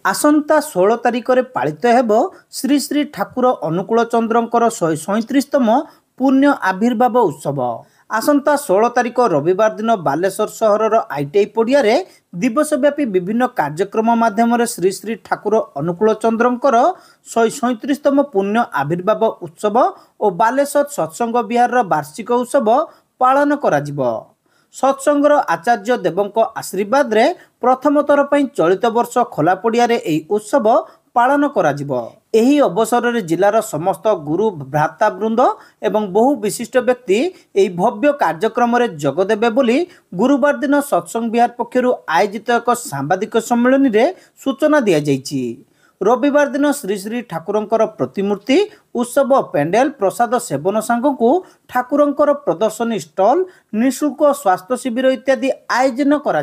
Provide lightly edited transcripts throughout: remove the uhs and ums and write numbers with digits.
आसंता 16 तारिख में पालित हेब श्री श्री ठाकुर अनुकूल चंद्रंकर 137तम पुण्य आविर्भाव उत्सव। आसंता 16 तारिख रविवार दिन बालेश्वर सहर आईटीआई पड़िया दिवसव्यापी विभिन्न कार्यक्रम माध्यम श्री श्री ठाकुर अनुकूल चंद्रंकर 137तम पुण्य आविर्भाव उत्सव और बालेश्वर सत्संग विहार वार्षिक उत्सव पालन करा। सत्संगर आचार्य देवंक आशीर्वाद रे प्रथम थर पई चलित वर्ष खोला पड़िया उत्सव पालन करा। एही अवसर रे जिलार समस्त गुरु भ्रातावृंद एवं बहु विशिष्ट व्यक्ति एही भव्य कार्यक्रम रे जोग देबे बोली गुरुवार दिन सत्संग विहार पक्षरु आयोजित एक सांबादिक सम्मेलन रे सूचना दिया जायछि। रविवार दिन श्री श्री ठाकुरंकर प्रतिमूर्ति उत्सव पेंडेल प्रसाद सेवन सांगकु ठाकुरंकर प्रदर्शनी स्टॉल निःशुल्क स्वास्थ्य शिविर इत्यादि आयोजन करा।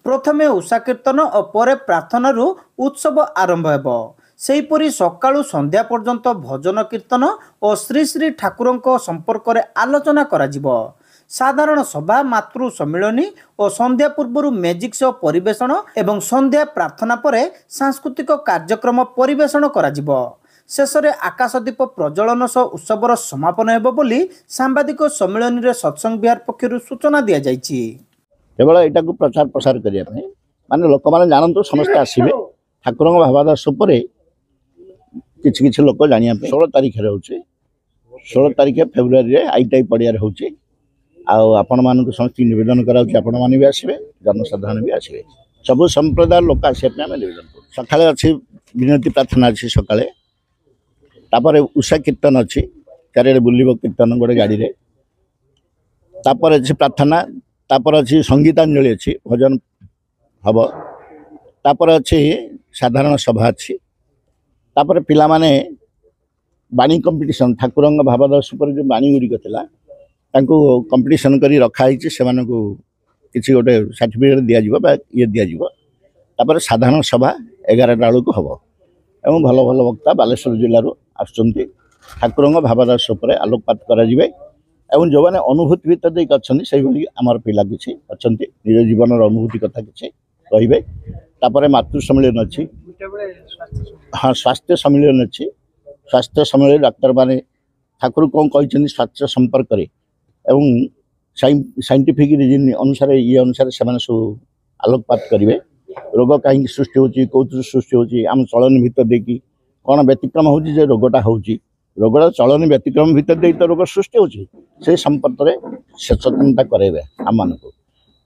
प्रथमे उषा कीर्तन और परे प्रार्थना उत्सव आरंभ हेबो। सेहीपरि सकाळु संध्या पर्यंत भजन कीर्तन और श्री श्री ठाकुरंक संपर्क में आलोचना करा। साधारण सभा मातृ सम्मिलनी और संध्या पूर्व मैजिक शो परिवेषण एवं संध्या प्रार्थना परे सांस्कृतिक कार्यक्रम परिवेषण करा। शेष में आकाशदीप प्रज्वलन सह उत्सवर समापन हेबो बोली सांबादिक सम्मिलन रे सत्संग विहार पक्षरु सूचना दिया जायछि। केवल एटा को प्रचार प्रसार करिया पे माने लोक माने जानतो समस्त आसीबे ठाकुरंग भावादास उपरे किछि किछि लोक जानिया पे 16 तारिख रे होचे 16 तारिख फेब्रुआरी रे आईटीआई पड़िया रे होचे। आपण मानक समस्त निवेदन कराउछि आपण माने भी आसीबे जनसाधारण भी आसीबे सब संप्रदाय लोक आसीबे पे हम निवेदन कर। सकाळे अछि विनती प्रार्थना अछि सकाळे तापर उषा कीर्तन अछि चारे बुलिबो कीर्तन गोटे गाड़ी रे तापर अछि प्रार्थना तापर अछि संगीतांजलि अछि भजन हब तापर अछि साधारण सभा अछि तापर पिला माने बाणी कंपटीशन ठाकुरंग भावादास पर जो बाणी गुड़ी थिला तांको कंपटीशन करी रखा हिची सेमान को किछि गोटे सर्टिफिकेट दिया जिवो बा ये दिया जिवो तापर साधारण सभा 11 टा को हबो एवं भलो भलो वक्ता बालेश्वर जिल्ला रो आछंती ठाकुरंग भावादास पर आलोकपात करा जिवे एवं जो माने अनुभूति भीतर देक अछंती सेही भली हमर पिला किछि अछंती निज जीवन रो अनुभूति कथा किछि कहिबे तापर मातृ सम्मेलन अछि। हाँ स्वास्थ्य सम्मेलन अछि। स्वास्थ्य सम्मेलन डॉक्टर माने ठाकुर कोन कहिछन्ती स्वास्थ्य संपर्क करे एवं साइंटिफिक रीजन अनुसार ये अनुसार से सब आलोकपात करेंगे रोग कहीं सृष्टि होची कौन सृष्टि होची आम चलन भीतर देखी कौन व्यतिक्रम होची जे रोगटा होची रोगटा चलन व्यतिक्रम भीतर दे तो रोग सृष्टि होची से संपर्क में सचेतनता करेबे आम मान को।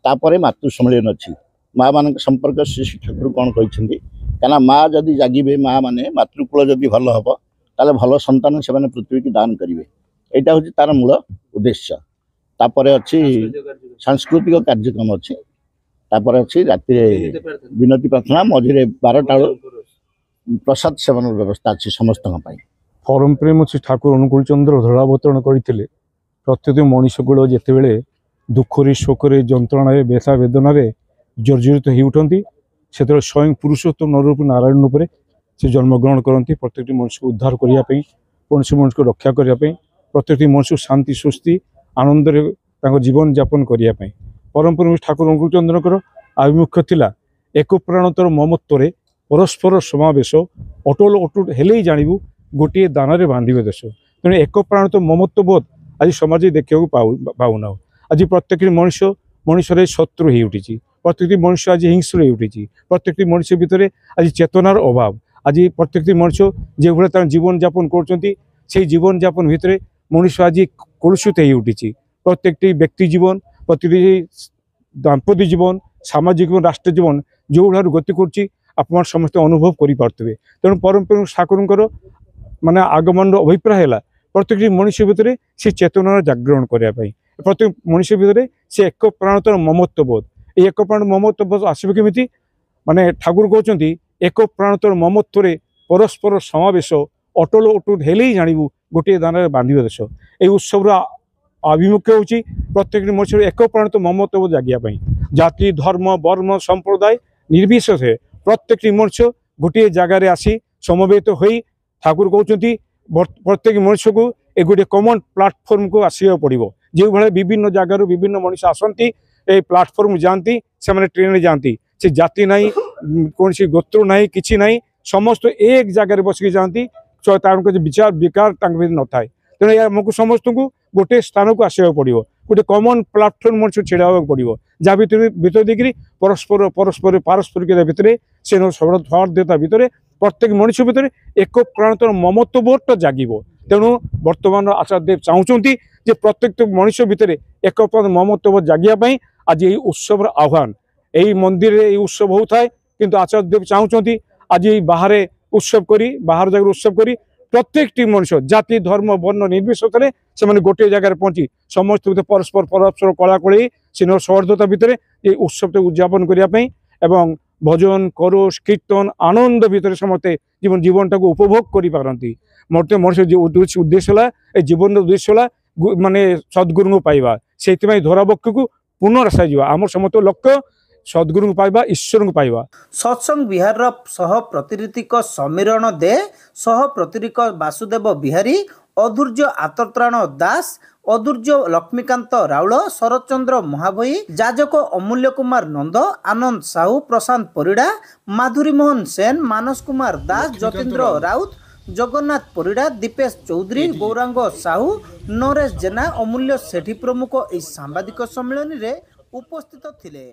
तापर मातृ सम्मेलन अच्छी माँ मान संपर्क श्री श्री ठाकुर कौन कहते क्या माँ जदि जागिबे माँ माने मातृकूल जदि भल हम ताले भल संतान से पृथ्वी की दान करेंगे यहाँ हूँ तार मूल उद्देश्य। तापर अच्छी सांस्कृतिक कार्यक्रम अच्छी तापर अच्छी राति विनती प्रार्थना मझे 12टा प्रसाद सेवन व्यवस्था अच्छी समस्त परम प्रेम श्री ठाकुर अनुकूल चंद्र धरावतरण करते प्रत्येक मनीषकूल जितेबले दुखरे शोकरे जंत्रणा व्यथा वेदन जर्जरित हो उठती से स्वयं पुरुषोत्तम नरूप नारायण रूप से जन्मग्रहण करती प्रत्येक मनुष्य को उद्धार करने मनुष्य को रक्षा करने प्रत्येक मनुष्य शांति सुस्ति आनंद जीवन यापन करने परम ठाकुर अनुकूल चंद्रकर आभिमुख्य थिला एक प्राणतर ममत्व परस्पर समावेश अटल अटुट हेले ही जानू गोटे दान बांधे देश तेणु एक प्राणत ममत्व बोध आज समाज देखा पाऊना आज प्रत्येक मनुष्य मनुष्य शत्रु हो उठी प्रत्येक मनुष्य आज हिंस्र हो उठी प्रत्येक मनुष्य भितर आज चेतनार अभाव आज प्रत्येक मनुष्य जो भाई जीवन यापन कर जीवन यापन भितर मनुष्य आज कलुषित हो उठी प्रत्येक व्यक्ति जीवन प्रत्येक दाम्पत्य जीवन सामाजिक जीवन राष्ट्र जीवन जो भाव गति कर समस्त अनुभव करें तेणु परम ठाकुर माने आगमन अभिप्राय है प्रत्येक मनुष्य भितर से चेतनार जागरण करने प्रत्येक मनुष्य भितर से एक प्राणतर ममत्व बोध ये एक प्राण ममत्व बोध आसवे केमिति माने ठाकुर कहते एक प्राणतर ममत्व परस्पर समावेश अटल अटुट हेले ही जानू गोटे दान बांधे देश ये उत्सव आभिमुख्य होची प्रत्येक मनुष्य एक प्राणत ममत्व जागियापाई जाति धर्म वर्म संप्रदाय निर्विशेष प्रत्येक मनुष्य गोटे जगार आसी समवेत हो ठाकुर कहते प्रत्येक मनुष्य को एक गोटे कमन प्लाटफर्म को आसवा पड़ो जो भाई विभिन्न जगार विभिन्न मनुष्य आसती ए प्लाटफर्म जाती से ट्रेन जाती से जाति ना कौन गोत्र ना कि ना समस्त एक जगह बसिक जाती विचार विकार न था तेणु आमको समस्त को गोटे स्थान को आसवा पड़ो गोटे कमन प्लाटफर्म मनुष्य छिड़ा पड़ो जहाँ भर देखिए परस्पर परस्पर पारस्परिकता भितर से सौहार्दता भितर प्रत्येक मनुष्य भितर एक प्राणतर ममत्व बोध जागिब तेणु बर्तमान आचार्यदेव चाहते जे प्रत्येक मनुष्य भितर एक ममत्व बोध जागियापाई आज यही उत्सव आह्वान यही मंदिर उत्सव होता है किंतु आचार्यदेव चाहते आज बाहर उत्सव करी बाहर जगह उत्सव करी प्रत्येक मनुष्य जाति धर्म वर्ण निर्विशेष से गोटे जगह पहुंची समस्त परस्पर परस्पर कलाकली स्नेह सौहार्दता भितर ये उत्सव उद्यापन करने एवं भजन करोश कीर्तन आनंद भितर समस्ते जीवन जीवनटा को उपभोग करी मत मनुष्य उद्देश्य है जीवन उद्देश्य है माने सद्गुरु पाइबा से धराबक्ष को पुनर्सा जा आम समस्त लक्ष्य सद्गुरु को पाइबा ईश्वर को पाइबा सत्संग विहार सह प्रतिनिधिक समीरण दे सह प्रतिनिधिक वासुदेव बिहारी अधूर्य आतत्राण दास अधूर्य लक्ष्मीकांत राउल शरतचंद्र महाभई जाजक अमूल्य कुमार नंद आनंद साहू प्रशांत परिड़ा माधुरी मोहन सेन मानस कुमार दास जतीन्द्र राउत जगन्नाथ परिड़ा दीपेश चौधरी गौरांग साहू नरेश जेना अमूल्य सेठी प्रमुख इस सांबादिक सम्मेलन में उपस्थित थिले।